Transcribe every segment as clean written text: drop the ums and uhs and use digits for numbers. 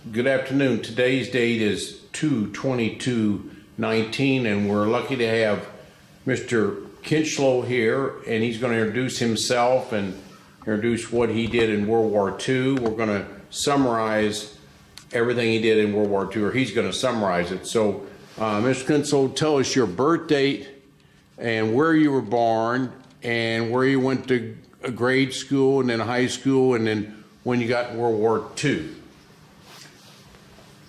Good afternoon. Today's date is 2/22/19, and we're lucky to have Mr. Kinchloe here, and he's going to introduce himself and introduce what he did in World War II. We're going to summarize everything he did in World War II, or he's going to summarize it. So, Mr. Kinchloe, tell us your birth date and where you were born and where you went to grade school and then high school, and then when you got in World War II.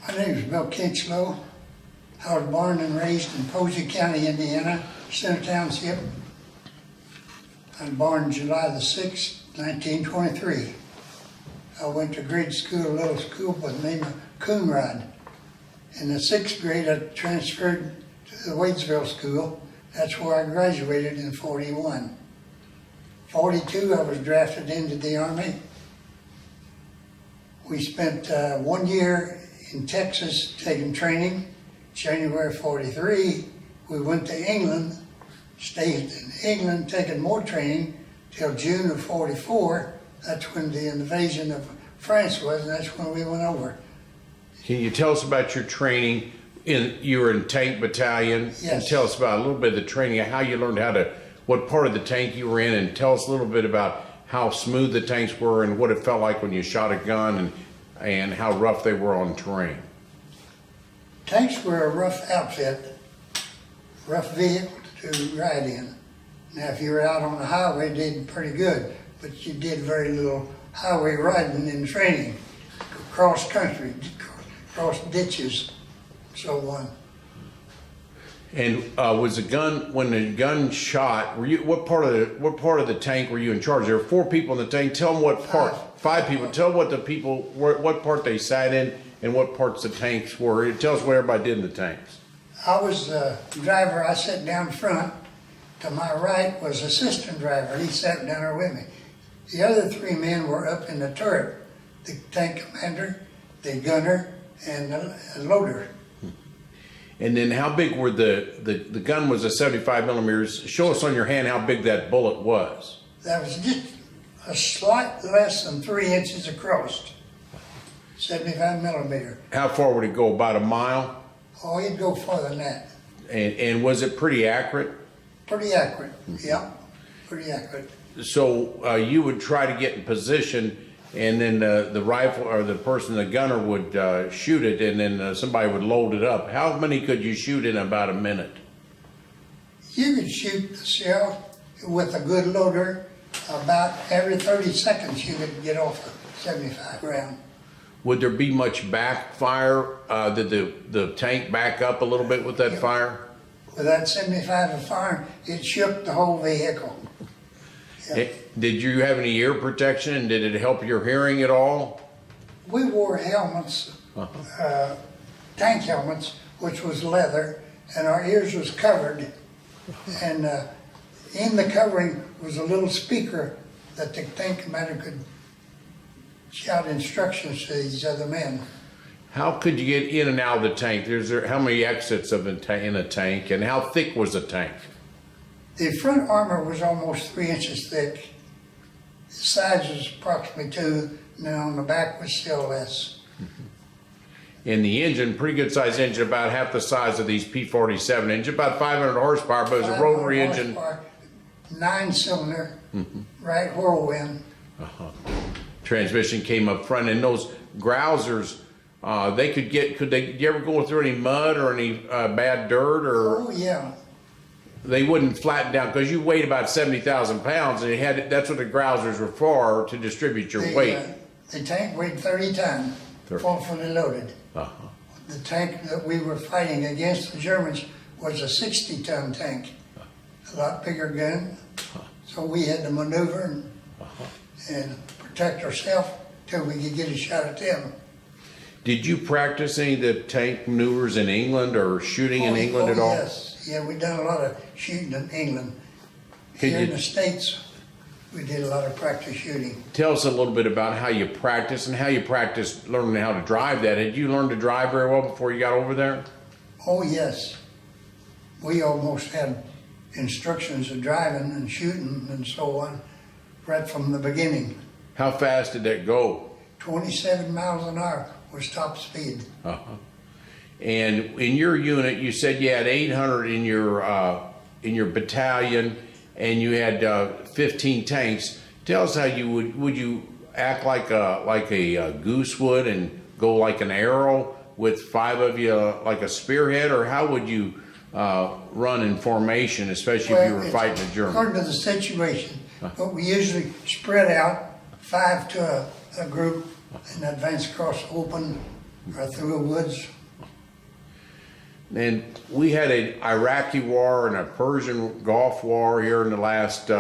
My name is Bill Kinchloe. I was born and raised in Posey County, Indiana, Center Township. I was born July the 6th, 1923. I went to grade school, a little school by the name of Coonrod. In the 6th grade, I transferred to the Wadesville School. That's where I graduated in 41. 42, I was drafted into the Army. We spent 1 year in Texas taking training. January 43, we went to England, stayed in England taking more training till June of 44. That's when the invasion of France was, and that's when we went over. Can you tell us about your training? You were in tank battalion. Yes. And tell us about a little bit of the training, how you learned what part of the tank you were in, and tell us a little bit about how smooth the tanks were and what it felt like when you shot a gun, and how rough they were on terrain. Tanks were a rough outfit, rough vehicle to ride in. Now, if you were out on the highway, you did pretty good, but you did very little highway riding in training. Cross country, cross ditches, so on. And was the gun, when the gun shot, what part of the tank were you in charge? There were 4 people in the tank. Tell them what part. 5 people. Tell what part they sat in and what parts the tanks were. Tell us what everybody did in the tanks. I was the driver. I sat down front. To my right was assistant driver. He sat down there with me. The other 3 men were up in the turret. The tank commander, the gunner, and the loader. And then how big were the gun was a 75 millimeters. Show us on your hand how big that bullet was. That was just a slight less than 3 inches across. 75 millimeter. How far would it go? About a mile? Oh, it'd go farther than that. And was it pretty accurate? Pretty accurate, yeah, pretty accurate. So you would try to get in position, and then the rifle or the gunner would shoot it, and then somebody would load it up. How many could you shoot in about a minute? You could shoot the shell with a good loader about every 30 seconds. You could get off a 75 round. Would there be much backfire? Did the tank back up a little bit with that fire? With that 75 of fire, it shook the whole vehicle. Yeah. Did you have any ear protection, and did it help your hearing at all? We wore helmets, tank helmets, which was leather, and our ears was covered. And in the covering was a little speaker that the tank commander could shout instructions to these other men. How could you get in and out of the tank? How many exits in a tank, and how thick was the tank? The front armor was almost 3 inches thick. The sides was approximately 2, and then on the back was still less. And the engine, pretty good sized engine, about half the size of these P-47 engine, about 500 horsepower, but it was a rotary engine. 9-cylinder, right whirlwind. Transmission came up front, and those grousers, did you ever go through any mud or any bad dirt? Oh, yeah. They wouldn't flatten down, because you weighed about 70,000 pounds, and that's what the grousers were for, to distribute your weight. The tank weighed 30 tons, fully loaded. The tank that we were fighting against, the Germans, was a 60-ton tank, a lot bigger gun. So we had to maneuver and protect ourselves till we could get a shot at them. Did you practice any of the tank maneuvers in England or shooting in England at all? Yes. Yeah, we done a lot of shooting in England. Here in the States, we did a lot of practice shooting. Tell us a little bit about how you practice and how you practiced learning how to drive that. Had you learned to drive very well before you got over there? Oh, yes. We almost had instructions of driving and shooting and so on right from the beginning. How fast did that go? 27 miles an hour. was top speed. And in your unit, you said you had 800 in your battalion, and you had 15 tanks. Tell us how you would you act like a goose would and go like an arrow with 5 of you like a spearhead, or how would you run in formation, especially if you were fighting the Germans? According to the situation, but we usually spread out 5 to a group and advance across open or through the woods. And we had an Iraqi war and a Persian Gulf war here in the last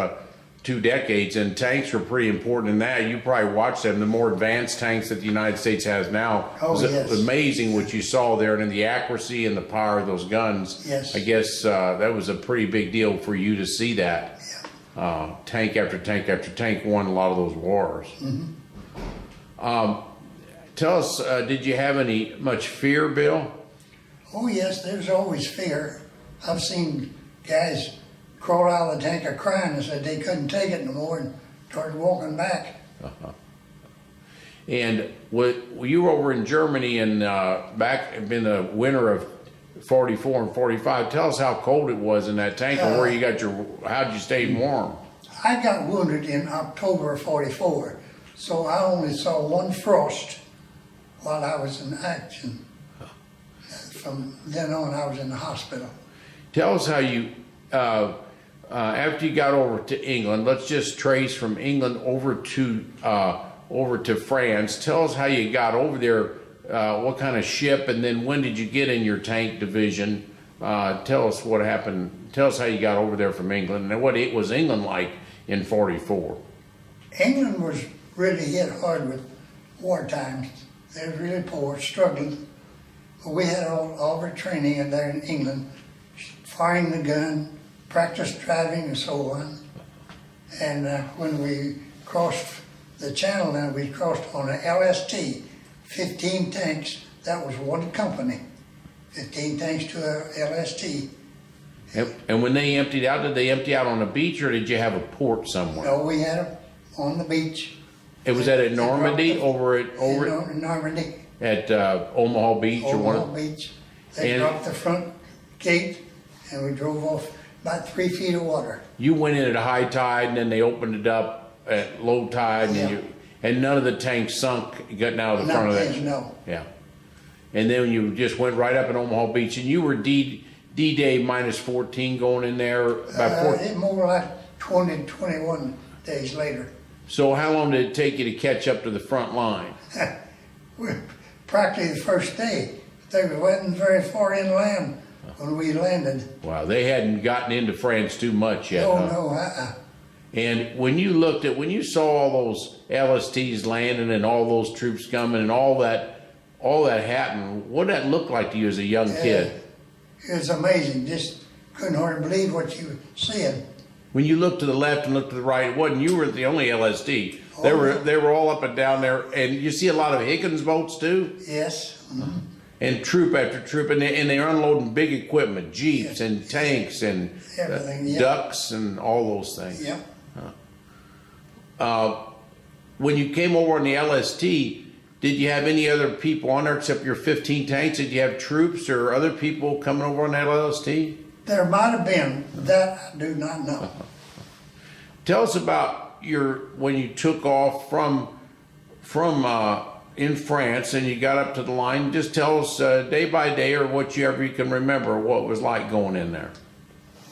2 decades, and tanks were pretty important in that. You probably watched them. The more advanced tanks that the United States has now. Oh, It was amazing what you saw there, and the accuracy and the power of those guns. Yes. I guess that was a pretty big deal for you to see that. Yeah. Tank after tank after tank won a lot of those wars. Tell us, did you have much fear, Bill? Oh yes, there's always fear. I've seen guys crawl out of the tank crying and said they couldn't take it no more and started walking back. And you were over in Germany and back in the winter of 44 and 45. Tell us how cold it was in that tank, and where you got how'd you stay warm? I got wounded in October of 44, so I only saw one frost while I was in action. From then on, I was in the hospital. Tell us how you, after you got over to England, let's just trace from England over to France. Tell us how you got over there, what kind of ship, and then when did you get in your tank division? Tell us what happened. Tell us how you got over there from England, and what it was England like in 44. England was really hit hard with war times. They were really poor, struggling. But we had all our training there in England, firing the gun, practice driving and so on. And when we crossed the channel, then we crossed on an LST, 15 tanks. That was one company, 15 tanks to a LST. And when they emptied out, did they empty out on a beach, or did you have a port somewhere? No, we had them on the beach. It was at Normandy, over at Normandy. At Omaha Beach or one. Omaha Beach. They dropped the front gate, and we drove off about 3 feet of water. You went in at high tide, and then they opened it up at low tide, and none of the tanks sunk getting out of the front of that. No. Yeah. And then you just went right up in Omaha Beach, and you were D-Day minus 14 going in there about more like 20 to 21 days later. So how long did it take you to catch up to the front line? Practically the first day. They wasn't very far inland when we landed. Wow, they hadn't gotten into France too much yet. No. And when you saw all those LSTs landing and all those troops coming and all that happened, what did that look like to you as a young kid? It was amazing. Just couldn't hardly believe what you were seeing. When you looked to the left and looked to the right, it wasn't you were the only LSD. They were all up and down there, and you see a lot of Higgins boats too. Yes. Mm-hmm. And troop after troop, and they're unloading big equipment, jeeps and tanks and everything, ducks and all those things. Yep. When you came over on the LST, did you have any other people on there except your 15 tanks? Did you have troops or other people coming over on that LST? There might have been. That I do not know. Tell us about when you took off from in France and you got up to the line. Just tell us day by day or whatever you can remember what it was like going in there.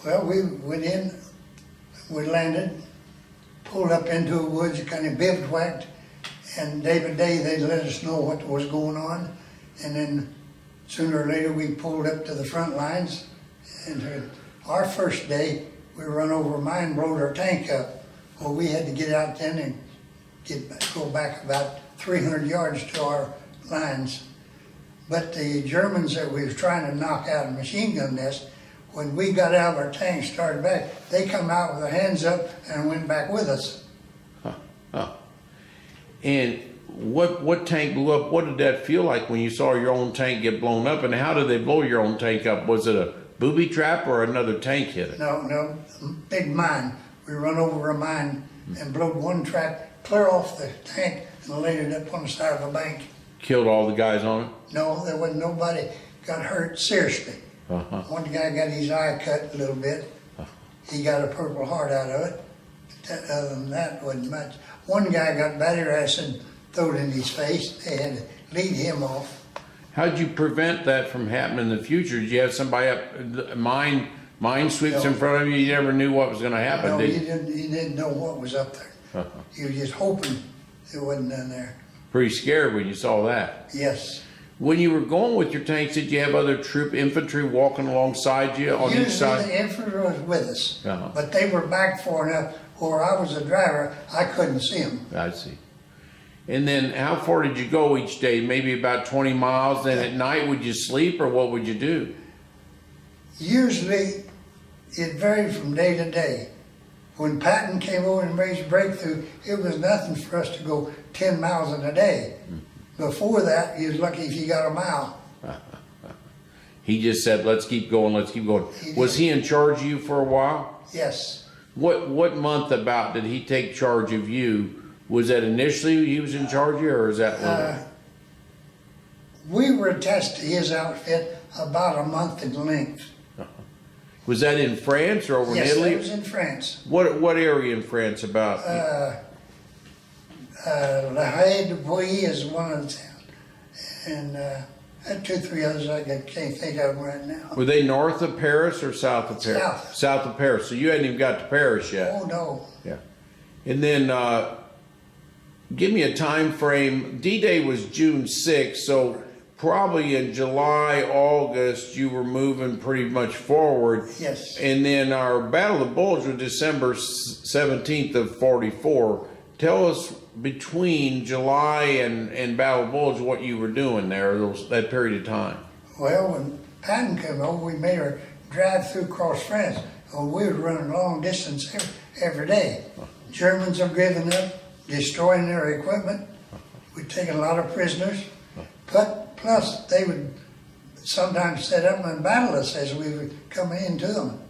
Well, we went in, we landed, pulled up into the woods, kind of bivouacked, and day by day they let us know what was going on. And then sooner or later we pulled up to the front lines. And our first day, we run over a mine, blowed our tank up. Well, we had to get out then and go back about 300 yards to our lines. But the Germans that we was trying to knock out a machine gun nest, when we got out of our tank, started back, they come out with their hands up and went back with us. And what tank blew up? What did that feel like when you saw your own tank get blown up? And how did they blow your own tank up? Was it a booby trap or another tank hit it? No, big mine. We run over a mine and blowed one trap clear off the tank and laid it up on the side of a bank. killed all the guys on it? No, there wasn't nobody got hurt seriously. Uh-huh. One guy got his eye cut a little bit. He got a Purple Heart out of it. Other than that, wasn't much. One guy got battery acid thrown in his face. They had to lead him off. How'd you prevent that from happening in the future? Did you have somebody up, mine sweeps in front of you? You never knew what was going to happen, No, did he you? didn't know what was up there. Uh-huh. He was just hoping it wasn't down there. Pretty scared when you saw that. Yes. When you were going with your tanks, did you have other troop infantry walking alongside you on each Usually side? the infantry was with us, Uh-huh. but they were back far enough where I was a driver, I couldn't see them. I see. And then how far did you go each day? Maybe about 20 miles. Then at night, would you sleep or what would you do? Usually, it varied from day to day. When Patton came over and raised breakthrough, it was nothing for us to go 10 miles in a day. Before that, you was lucky if you got a mile. He just said, let's keep going, let's keep going. Was he in charge of you for a while? Yes. What month about did he take charge of you? Was that initially he was in charge of you, or is that? We were attached to his outfit about a month in length. Was that in France or over Yes, in Italy? that was in France. What area in France about? La Haye-de-Bouilly is one of the towns. And had 2 or 3 others I can't think of them right now. Were they north of Paris or south of Paris? South. South of Paris. So you hadn't even got to Paris yet. Oh, no. Yeah. And then give me a time frame. D-Day was June 6th, so probably in July, August, you were moving pretty much forward. Yes. And then our Battle of the Bulge was December 17th of 44. Tell us between July and Battle of the Bulge what you were doing there, that period of time. Well, when Patton came over, we made her drive through across France. Oh, we were running long distance every day. Germans have given up, destroying their equipment. We'd taken a lot of prisoners. But plus, they would sometimes set up and battle us as we were coming into them.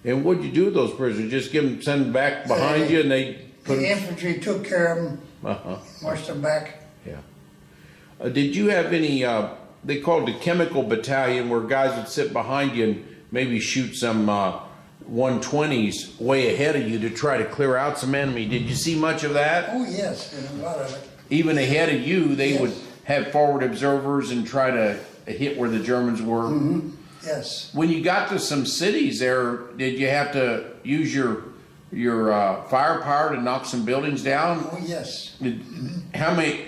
And what'd you do with those prisoners? Just send them back behind you, and they put The them. infantry took care of them, marched them back. Yeah. Did you have any? They called the chemical battalion, where guys would sit behind you and maybe shoot some 120s way ahead of you to try to clear out some enemy. Did you see much of that? Oh, yes, and a lot of it. Even ahead of you, they Yes. would have forward observers and try to hit where the Germans were. Mm-hmm. Yes. When you got to some cities there, did you have to use your firepower to knock some buildings down? Oh, yes. How many?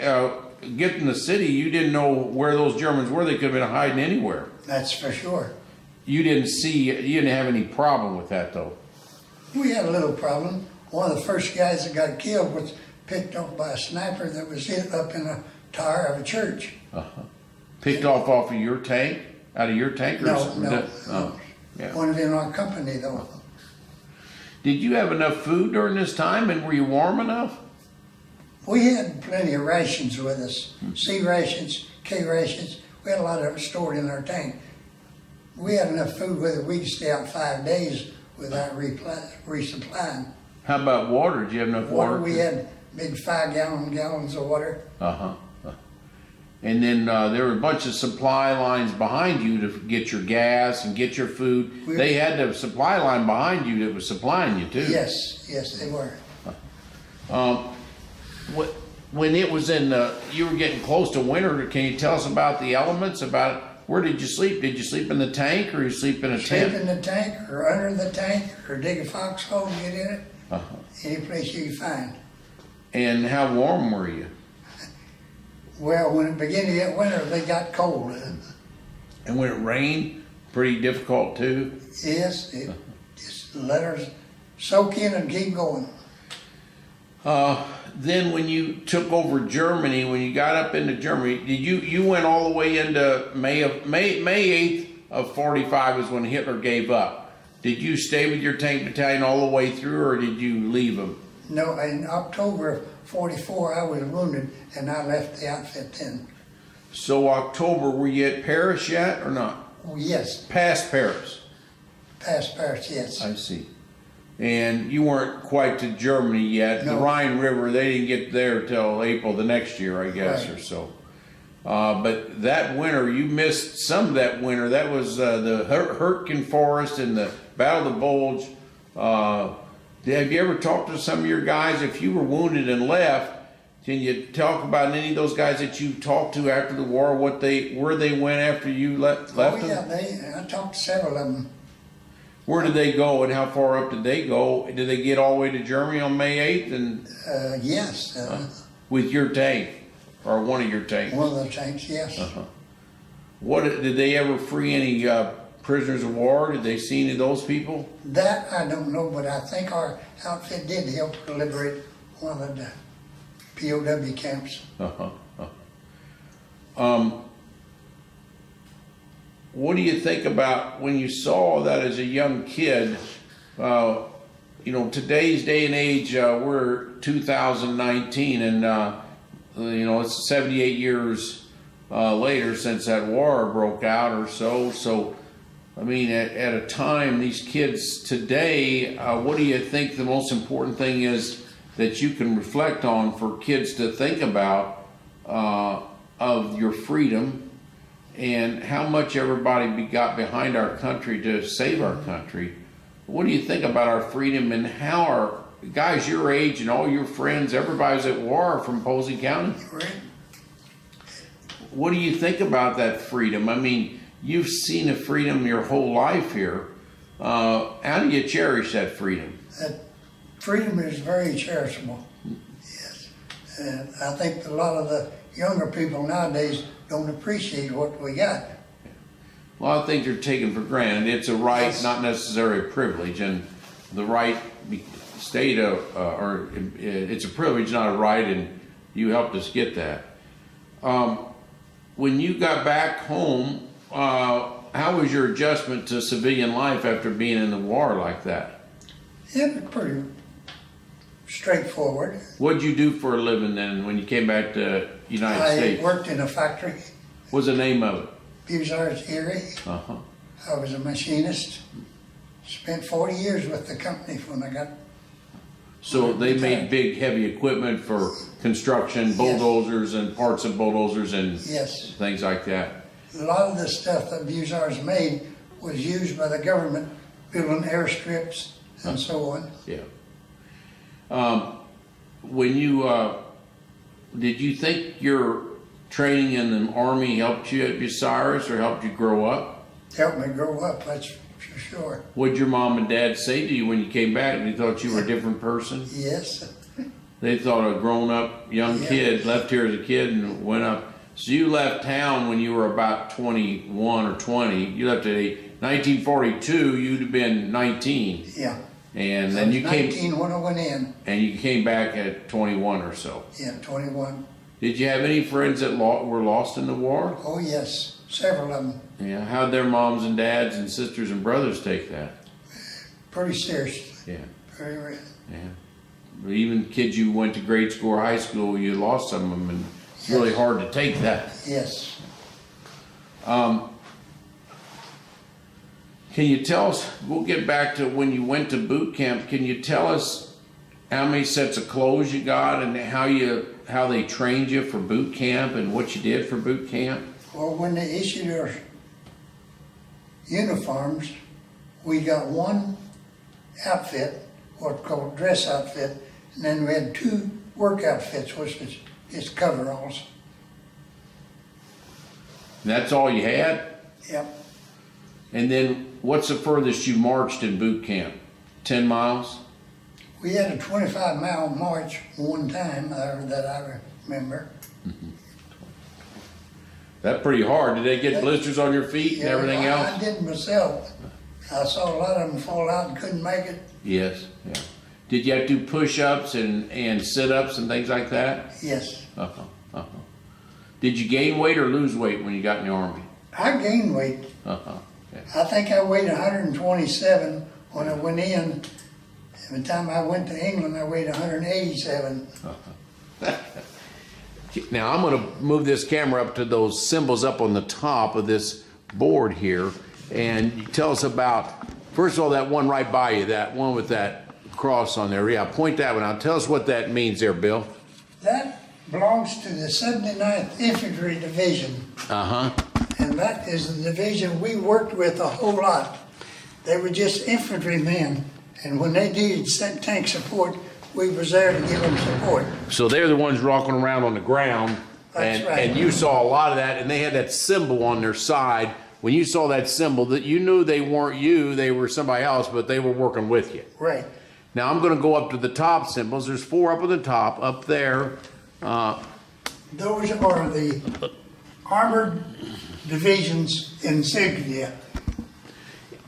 Get in the city, you didn't know where those Germans were. They could have been hiding anywhere. That's for sure. You didn't have any problem with that though. We had a little problem. One of the first guys that got killed was picked off by a sniper that was hit up in a tower of a church. Picked off of your tank, out of your tank, or No, something? no. Oh, yeah. One of in our company, though. Did you have enough food during this time, and were you warm enough? We had plenty of rations with us. C rations, K rations. We had a lot of them stored in our tank. We had enough food with it. We could stay out 5 days without resupplying. How about water? Did you have enough water? We had big 5-gallons of water. And then there were a bunch of supply lines behind you to get your gas and get your food. They had the supply line behind you that was supplying you too. Yes, they were. When it was you were getting close to winter, can you tell us about the elements? About where did you sleep? Did you sleep in the tank or you sleep in a tent? Sleep in the tank or under the tank or dig a foxhole and get in it. Any place you can find. And how warm were you? Well, when it began to get winter, they got cold. And when it rained, pretty difficult too? Yes, it just let her soak in and keep going. Then when you took over Germany, when you got up into Germany, did you went all the way into May 8th of 45 is when Hitler gave up. Did you stay with your tank battalion all the way through, or did you leave them? No, in October of 44, I was wounded, and I left the outfit then. So October, were you at Paris yet or not? Oh, yes, Past Paris. past Paris, yes. I see. and you weren't quite to Germany yet. No. The Rhine River, they didn't get there till April the next year, I guess, Right. or so. But that winter, you missed some of that winter. That was the Hurtgen Forest and the Battle of the Bulge. Have you ever talked to some of your guys? If you were wounded and left, can you talk about any of those guys that you talked to after the war? Where they went after you left Oh, them? yeah, I talked to several of them. Where did they go, and how far up did they go? Did they get all the way to Germany on May 8th? And Yes, with your tank, or one of your tanks? one of the tanks, yes. What did they ever free any prisoners of war? Did they see any of those people? That I don't know, but I think our outfit did help to liberate one of the POW camps. What do you think about when you saw that as a young kid? You know, today's day and age, we're 2019, and you know, it's 78 years later since that war broke out or so. So, I mean, at a time, these kids today, what do you think the most important thing is that you can reflect on for kids to think about of your freedom, and how much everybody got behind our country to save our country? What do you think about our freedom, and how our guys your age and all your friends, everybody's at war from Posey County? Right. What do you think about that freedom? I mean, you've seen the freedom your whole life here. How do you cherish that freedom? That freedom is very cherishable. Yes. And I think a lot of the younger people nowadays don't appreciate what we got. A lot of things are taken for granted. It's a right, Yes. not necessarily a privilege, and the right it's a privilege, not a right, and you helped us get that. When you got back home, how was your adjustment to civilian life after being in the war like that? It was pretty straightforward. What'd you do for a living then when you came back to United I States? worked in a factory, What's the name of it? Buzzards Erie. Uh-huh. I was a machinist. Spent 40 years with the company when I got. So they made big, heavy equipment for construction, bulldozers and parts of bulldozers and Yes. things like that. A lot of the stuff that Buzzards made was used by the government, building airstrips and so on. Yeah. When you did you think your training in the Army helped you at Bucyrus or helped you grow up? Helped me grow up, that's for sure. What'd your mom and dad say to you when you came back? They thought you were a different person? Yes. They thought a grown-up young Yeah. kid left here as a kid and went up. So you left town when you were about 21 or 20. You left at 1942. You'd have been 19, Yeah. and I then was you 19 when I went in. and you came back at 21 or so. Yeah, 21. Did you have any friends that were lost in the war? Oh yes, several of them. Yeah. How'd their moms and dads and sisters and brothers take that? Pretty seriously. Yeah. Very real. Yeah. Even kids you went to grade school or high school, you lost some of them, and it's really hard to take that. Yes. Can you tell us, we'll get back to when you went to boot camp, can you tell us how many sets of clothes you got and how they trained you for boot camp and what you did for boot camp? Well, when they issued our uniforms, we got one outfit, what's called dress outfit, and then we had two work outfits, which was just coveralls. And that's all you had? Yep. And then what's the furthest you marched in boot camp? 10 miles? We had a 25-mile march one time that I remember. That's pretty hard. Did they get blisters on your feet and Yeah, everything I else? did myself. I saw a lot of them fall out and couldn't make it. Yes, yeah. Did you have to do push-ups and sit-ups and things like that? Yes. Uh-huh, uh-huh. Did you gain weight or lose weight when you got in the Army? I gained weight. Uh-huh. Yeah. I think I weighed 127 when I went in. By the time I went to England, I weighed 187. Now I'm going to move this camera up to those symbols up on the top of this board here, and you tell us about, first of all, that one right by you, that one with that cross on there. Yeah, point that one out. Tell us what that means there, Bill. That belongs to the 79th Infantry Division. Uh-huh. And that is the division we worked with a whole lot. They were just infantrymen, and when they needed tank support, we was there to give them support. So they're the ones walking around on the ground. That's right. And you saw a lot of that, and they had that symbol on their side. When you saw that symbol, that you knew they weren't you, they were somebody else, but they were working with you. Right. Now I'm going to go up to the top symbols. There's 4 up at the top, up there. Those are the armored divisions insignia.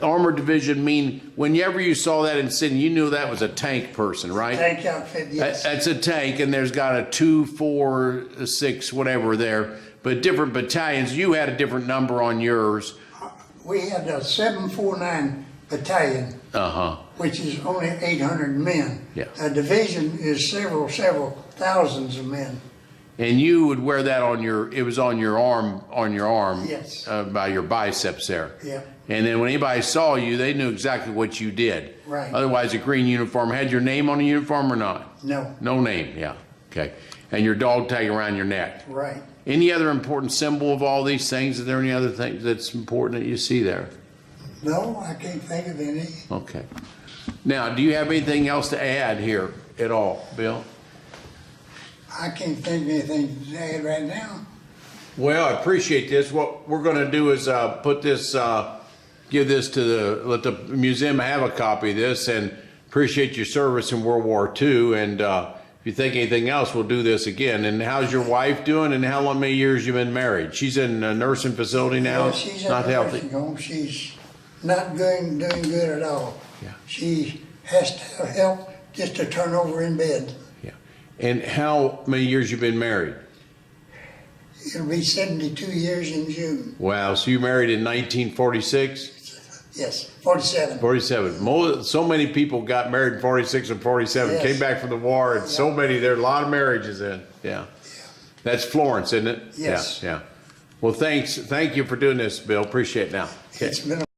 Armored division mean whenever you saw that insignia, you knew that was a tank person, right? Tank outfit, yes. That's a tank, and there's got a 2, 4, 6, whatever there. But different battalions, you had a different number on yours. We had a 749 battalion, which is only 800 men. Yeah. A division is several thousands of men. And you would wear that on your, it was on your arm, Yes. By your biceps there. Yeah. And then when anybody saw you, they knew exactly what you did. Right. Otherwise, a green uniform had your name on the uniform or not? No. No name, yeah. Okay. And your dog tag around your neck. Right. Any other important symbol of all these things? Is there any other thing that's important that you see there? No, I can't think of any. Okay. Now, do you have anything else to add here at all, Bill? I can't think of anything to add right now. Well, I appreciate this. What we're going to do is put this, give this to let the museum have a copy of this, and appreciate your service in World War II. And if you think anything else, we'll do this again. And how's your wife doing? And how many years you been married? She's in a nursing facility now. Yeah, she's in not a healthy. nursing home. She's not doing good at all. Yeah. She has to have help just to turn over in bed. Yeah. And how many years you been married? It'll be 72 years in June. Wow. So you married in 1946? Yes, 47. 47. So many people got married in 46 and 47, Yes. came back from the war, and so many, there are a lot of marriages in. Yeah. That's Florence, isn't it? Yes. Yeah. Well, thank you for doing this, Bill. Appreciate it now. Okay. It's been a